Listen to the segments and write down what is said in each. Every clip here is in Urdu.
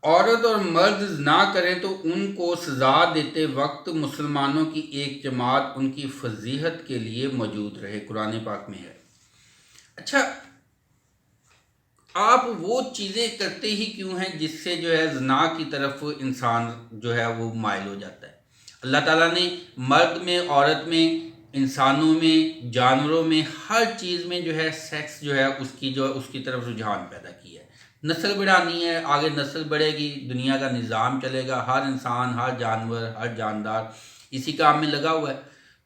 عورت اور مرد زنا کریں تو ان کو سزا دیتے وقت مسلمانوں کی ایک جماعت ان کی فضیحت کے لیے موجود رہے، قرآن پاک میں ہے۔ اچھا، آپ وہ چیزیں کرتے ہی کیوں ہیں جس سے جو ہے زنا کی طرف انسان جو ہے وہ مائل ہو جاتا ہے؟ اللہ تعالیٰ نے مرد میں، عورت میں، انسانوں میں، جانوروں میں، ہر چیز میں جو ہے سیکس جو ہے اس کی طرف رجحان پیدا کیا ہے۔ نسل بڑھانی ہے، آگے نسل بڑھے گی، دنیا کا نظام چلے گا، ہر انسان، ہر جانور، ہر جاندار اسی کام میں لگا ہوا ہے۔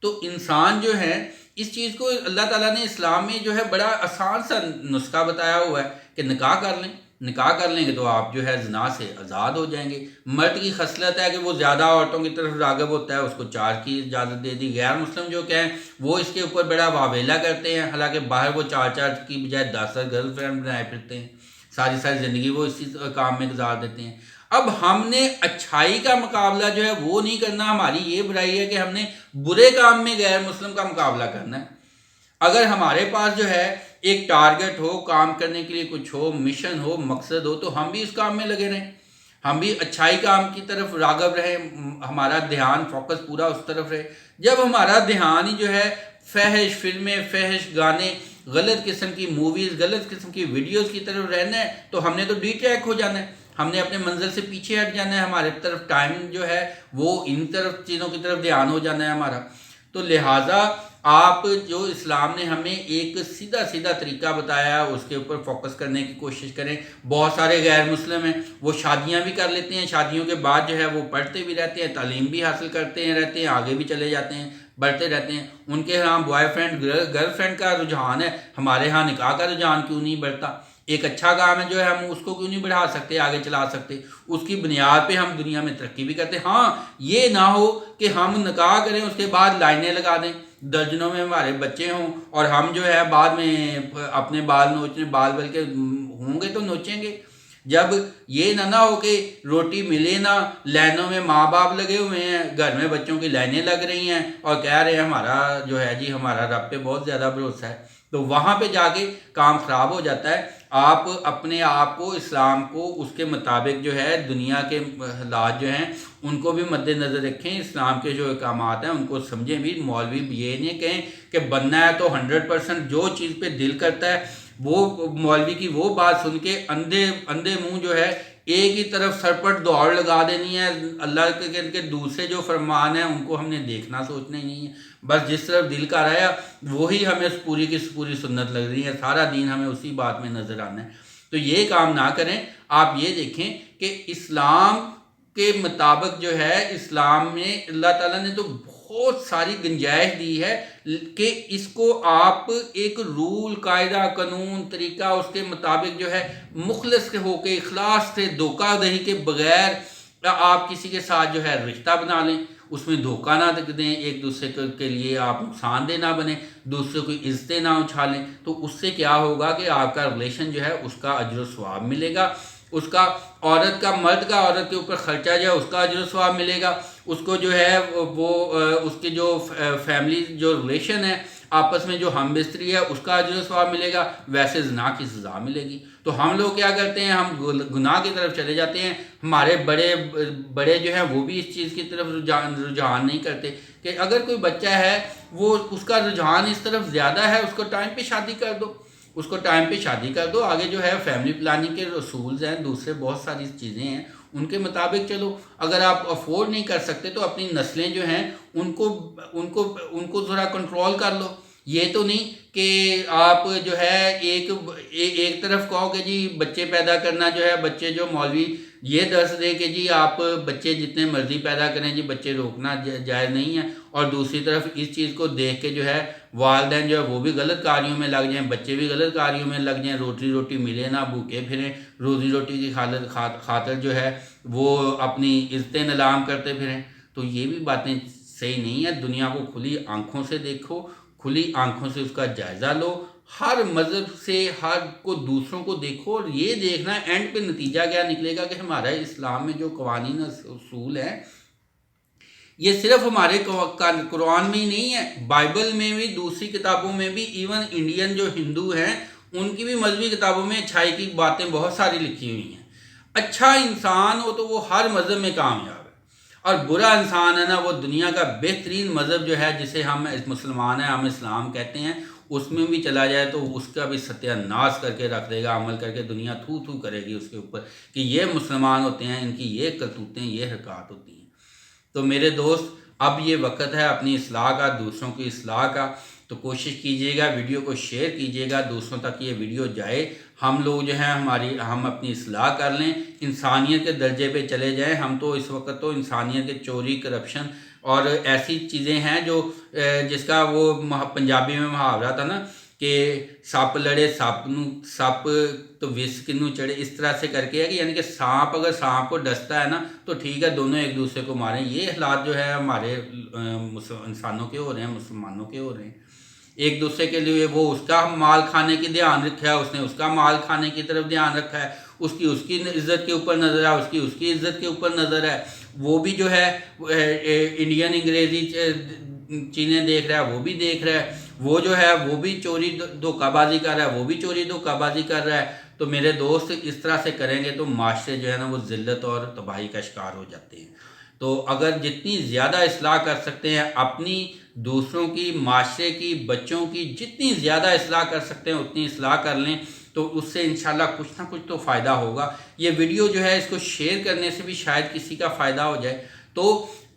تو انسان جو ہے اس چیز کو اللہ تعالیٰ نے اسلام میں جو ہے بڑا آسان سا نسخہ بتایا ہوا ہے کہ نکاح کر لیں، نکاح کر لیں گے تو آپ جو ہے زنا سے آزاد ہو جائیں گے۔ مرد کی خصلت ہے کہ وہ زیادہ عورتوں کی طرف راغب ہوتا ہے، اس کو 4 کی اجازت دے دی۔ غیر مسلم جو کہیں وہ اس کے اوپر بڑا واویلا کرتے ہیں، حالانکہ باہر وہ 4 کی بجائے 10 گرل فرینڈ بنائے پھرتے ہیں، ساری زندگی وہ اسی کام میں گزار دیتے ہیں۔ اب ہم نے اچھائی کا مقابلہ جو ہے وہ نہیں کرنا، ہماری یہ برائی ہے کہ ہم نے برے کام میں غیر مسلم کا مقابلہ کرنا ہے۔ اگر ہمارے پاس جو ہے ایک ٹارگٹ ہو، کام کرنے کے لیے کچھ ہو، مشن ہو، مقصد ہو، تو ہم بھی اس کام میں لگے رہیں، ہم بھی اچھائی کام کی طرف راغب رہیں، ہمارا دھیان فوکس پورا اس طرف رہے۔ جب ہمارا دھیان ہی جو ہے فحش فلمیں، فحش گانے، غلط قسم کی موویز، غلط قسم کی ویڈیوز کی طرف رہنا ہے تو ہم نے تو ڈی ٹریک ہو جانا ہے، ہم نے اپنے منزل سے پیچھے ہٹ جانا ہے، ہمارے طرف ٹائم جو ہے وہ ان طرف چیزوں کی طرف دھیان ہو جانا ہے ہمارا۔ تو لہٰذا آپ جو اسلام نے ہمیں ایک سیدھا طریقہ بتایا ہے اس کے اوپر فوکس کرنے کی کوشش کریں۔ بہت سارے غیر مسلم ہیں، وہ شادیاں بھی کر لیتے ہیں، شادیوں کے بعد جو ہے وہ پڑھتے بھی رہتے ہیں، تعلیم بھی حاصل کرتے ہیں رہتے ہیں، آگے بھی چلے جاتے ہیں، بڑھتے رہتے ہیں۔ ان کے ہاں بوائے فرینڈ گرل فرینڈ کا رجحان ہے، ہمارے ہاں نکاح کا رجحان کیوں نہیں بڑھتا؟ ایک اچھا کام ہے جو ہے ہم اس کو کیوں نہیں بڑھا سکتے، آگے چلا سکتے؟ اس کی بنیاد پہ ہم دنیا میں ترقی بھی کرتے۔ ہاں، یہ نہ ہو کہ ہم نکاح کریں اس کے بعد لائنیں لگا دیں، درجنوں میں ہمارے بچے ہوں اور ہم جو ہے بعد میں اپنے بال نوچنے، بال بلکہ ہوں گے تو نوچیں گے۔ جب یہ نہ ہو کہ روٹی ملے نہ، لائنوں میں ماں باپ لگے ہوئے ہیں، گھر میں بچوں کی لائنیں لگ رہی ہیں اور کہہ رہے ہیں ہمارا جو ہے جی ہمارا رب پہ بہت زیادہ بھروسہ ہے، تو وہاں پہ جا کے کام خراب ہو جاتا ہے۔ آپ اپنے آپ کو، اسلام کو اس کے مطابق جو ہے دنیا کے حالات جو ہیں ان کو بھی مد نظر رکھیں، اسلام کے جو احکامات ہیں ان کو سمجھیں بھی۔ مولوی یہ نہیں کہیں کہ بننا ہے تو 100% جو چیز پہ دل کرتا ہے وہ مولوی کی وہ بات سن کے اندھے منہ جو ہے ایک ہی طرف سرپٹ دوڑ لگا دینی ہے۔ اللہ کے دوسرے جو فرمان ہیں ان کو ہم نے دیکھنا سوچنا ہی نہیں ہے، بس جس طرف دل کا رہا وہی ہمیں پوری کی پوری سنت لگ رہی ہے، سارا دین ہمیں اسی بات میں نظر آنا ہے۔ تو یہ کام نہ کریں۔ آپ یہ دیکھیں کہ اسلام کے مطابق جو ہے اسلام میں اللہ تعالیٰ نے تو بہت ساری گنجائش دی ہے کہ اس کو آپ ایک رول، قاعدہ، قانون، طریقہ اس کے مطابق جو ہے مخلص ہو کے، اخلاص سے، دھوکہ دہی کے بغیر آپ کسی کے ساتھ جو ہے رشتہ بنا لیں، اس میں دھوکہ نہ دیں، ایک دوسرے کے لیے آپ نقصان دہ نہ بنیں، دوسرے کو عزتیں نہ اچھالیں، تو اس سے کیا ہوگا کہ آپ کا ریلیشن جو ہے اس کا اجر و ثواب ملے گا، اس کا عورت کا، مرد کا عورت کے اوپر خرچہ جو ہے اس کا اجر و ثواب ملے گا، اس کو جو ہے وہ اس کے جو فیملی جو ریلیشن ہے آپس میں جو ہم بستری ہے اس کا اجر و ثواب ملے گا، ویسے زنا کی سزا ملے گی۔ تو ہم لوگ کیا کرتے ہیں، ہم گناہ کی طرف چلے جاتے ہیں، ہمارے بڑے جو ہیں وہ بھی اس چیز کی طرف رجحان نہیں کرتے کہ اگر کوئی بچہ ہے وہ اس کا رجحان اس طرف زیادہ ہے، اس کو ٹائم پہ شادی کر دو، اس کو ٹائم پہ شادی کر دو، آگے جو ہے فیملی پلاننگ کے اصولز ہیں، دوسرے بہت ساری چیزیں ہیں، ان کے مطابق چلو۔ اگر آپ افورڈ نہیں کر سکتے تو اپنی نسلیں جو ہیں ان کو ذرا کنٹرول کر لو۔ یہ تو نہیں کہ آپ جو ہے ایک طرف کہو کہ جی بچے پیدا کرنا جو ہے، بچے جو مولوی یہ درس دے کہ جی آپ بچے جتنے مرضی پیدا کریں جی بچے روکنا جائز نہیں ہے، اور دوسری طرف اس چیز کو دیکھ کے جو ہے والدین جو ہے وہ بھی غلط کاریوں میں لگ جائیں، بچے بھی غلط کاریوں میں لگ جائیں، روٹی ملے نہ، بھوکے پھریں، روٹی کی خاطر جو ہے وہ اپنی عزتیں نیلام کرتے پھریں، تو یہ بھی باتیں صحیح نہیں ہے۔ دنیا کو کھلی آنکھوں سے دیکھو، کھلی آنکھوں سے اس کا جائزہ لو، ہر مذہب سے ہر کو دوسروں کو دیکھو، اور یہ دیکھنا اینڈ پہ نتیجہ کیا نکلے گا کہ ہمارا اسلام میں جو قوانین اصول ہیں یہ صرف ہمارے قرآن میں ہی نہیں ہے، بائبل میں بھی، دوسری کتابوں میں بھی، ایون انڈین جو ہندو ہیں ان کی بھی مذہبی کتابوں میں اچھائی کی باتیں بہت ساری لکھی ہوئی ہیں۔ اچھا انسان ہو تو وہ ہر مذہب میں کامیاب ہے، اور برا انسان ہے نا وہ دنیا کا بہترین مذہب جو ہے جسے ہم مسلمان ہیں، ہم اسلام کہتے ہیں، اس میں بھی چلا جائے تو اس کا بھی ستیہ ناش کر کے رکھ دے گا، عمل کر کے دنیا تھو تھو کرے گی اس کے اوپر کہ یہ مسلمان ہوتے ہیں، ان کی یہ کرتوتیں، یہ حرکات ہوتی ہیں۔ تو میرے دوست اب یہ وقت ہے اپنی اصلاح کا، دوسروں کی اصلاح کا، تو کوشش کیجیے گا ویڈیو کو شیئر کیجیے گا، دوسروں تک یہ ویڈیو جائے، ہم لوگ جو ہیں ہم اپنی اصلاح کر لیں، انسانیت کے درجے پہ چلے جائیں۔ ہم تو اس وقت تو انسانیت کے چوری، کرپشن اور ایسی چیزیں ہیں جو جس کا وہ پنجابی میں محاورہ تھا نا کہ سپ لڑے سپ تو وس کنوں چڑھے، اس طرح سے کر کے ہے کہ یعنی کہ سانپ اگر سانپ کو ڈستا ہے نا تو ٹھیک ہے، دونوں ایک دوسرے کو ماریں۔ یہ حالات جو ہے ہمارے انسانوں کے ہو رہے ہیں، مسلمانوں کے ہو رہے ہیں۔ ایک دوسرے کے لیے وہ اس کا مال کھانے کی دھیان رکھا ہے، اس نے اس کا مال کھانے کی طرف دھیان رکھا ہے، اس کی عزت کے اوپر نظر ہے، اس کی عزت کے اوپر نظر ہے۔ وہ بھی جو ہے انڈین انگریزی چیزیں دیکھ رہا ہے، وہ بھی دیکھ رہا ہے، وہ جو ہے وہ بھی چوری دھوکہ بازی کر رہا ہے، وہ بھی چوری دھوکہ بازی کر رہا ہے۔ تو میرے دوست اس طرح سے کریں گے تو معاشرے جو ہے نا وہ ذلت اور تباہی کا شکار ہو جاتے ہیں۔ تو اگر جتنی زیادہ اصلاح کر سکتے ہیں اپنی، دوسروں کی، معاشرے کی، بچوں کی، جتنی زیادہ اصلاح کر سکتے ہیں اتنی اصلاح کر لیں تو اس سے انشاءاللہ کچھ نہ کچھ تو فائدہ ہوگا۔ یہ ویڈیو جو ہے اس کو شیئر کرنے سے بھی شاید کسی کا فائدہ ہو جائے۔ تو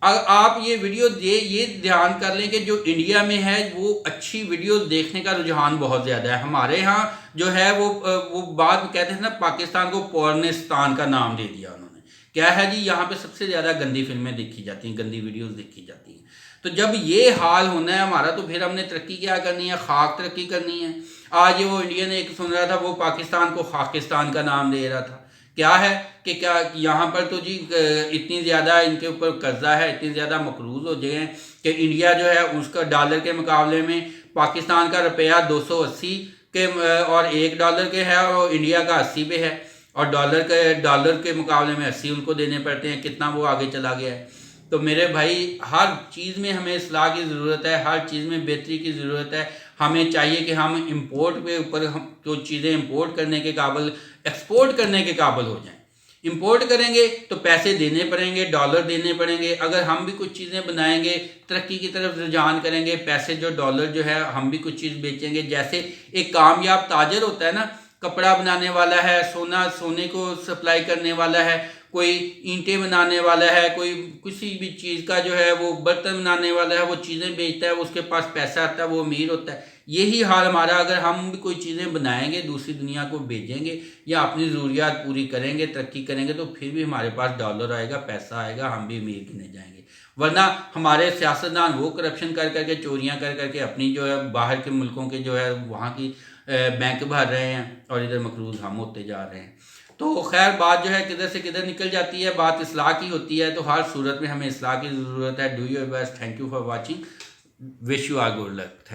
آپ یہ ویڈیو یہ دھیان کر لیں کہ جو انڈیا میں ہے وہ اچھی ویڈیو دیکھنے کا رجحان بہت زیادہ ہے۔ ہمارے ہاں جو ہے وہ بات کہتے ہیں نا، پاکستان کو پورنستان کا نام دے دیا انہوں نے۔ کیا ہے جی، یہاں پہ سب سے زیادہ گندی فلمیں دیکھی جاتی ہیں، گندی ویڈیوز دیکھی جاتی ہیں۔ تو جب یہ حال ہونا ہے ہمارا تو پھر ہم نے ترقی کیا کرنی ہے؟ خاک ترقی کرنی ہے۔ آج وہ انڈین ایک سن رہا تھا، وہ پاکستان کو خاکستان کا نام دے رہا تھا۔ کیا ہے کہ کیا یہاں پر تو جی اتنی زیادہ ان کے اوپر قرضہ ہے، اتنی زیادہ مقروض ہو گئے ہیں کہ انڈیا جو ہے اس کا ڈالر کے مقابلے میں پاکستان کا روپیہ 280 کے اور $1 کے ہے، اور انڈیا کا 80 پہ ہے، اور ڈالر کے مقابلے میں 80 ان کو دینے پڑتے ہیں۔ کتنا وہ آگے چلا گیا ہے۔ تو میرے بھائی ہر چیز میں ہمیں اصلاح کی ضرورت ہے، ہر چیز میں بہتری کی ضرورت ہے۔ ہمیں چاہیے کہ ہم امپورٹ پہ اوپر جو چیزیں امپورٹ کرنے کے قابل، ایکسپورٹ کرنے کے قابل ہو جائیں۔ امپورٹ کریں گے تو پیسے دینے پڑیں گے، ڈالر دینے پڑیں گے۔ اگر ہم بھی کچھ چیزیں بنائیں گے، ترقی کی طرف رجحان کریں گے، پیسے جو ڈالر جو ہے ہم بھی کچھ چیز بیچیں گے۔ جیسے ایک کامیاب تاجر ہوتا ہے نا، کپڑا بنانے والا ہے، سونے کو سپلائی کرنے والا ہے، کوئی اینٹیں بنانے والا ہے، کوئی کسی بھی چیز کا جو ہے وہ برتن بنانے والا ہے، وہ چیزیں بیچتا ہے، اس کے پاس پیسہ آتا ہے، وہ امیر ہوتا ہے۔ یہی حال ہمارا، اگر ہم بھی کوئی چیزیں بنائیں گے، دوسری دنیا کو بھیجیں گے یا اپنی ضروریات پوری کریں گے، ترقی کریں گے، تو پھر بھی ہمارے پاس ڈالر آئے گا، پیسہ آئے گا، ہم بھی امیر گنے جائیں گے۔ ورنہ ہمارے سیاستدان وہ کرپشن کر کر کے، چوریاں کر کر کے اپنی جو ہے باہر کے ملکوں کے جو ہے وہاں کی بینک بھر رہے ہیں، اور ادھر مقروض ہم ہوتے جا رہے ہیں۔ تو خیر بات جو ہے کدھر سے کدھر نکل جاتی ہے، بات اصلاح کی ہوتی ہے۔ تو ہر صورت میں ہمیں اصلاح کی ضرورت ہے۔ Do your best, thank you for watching, wish you are good look.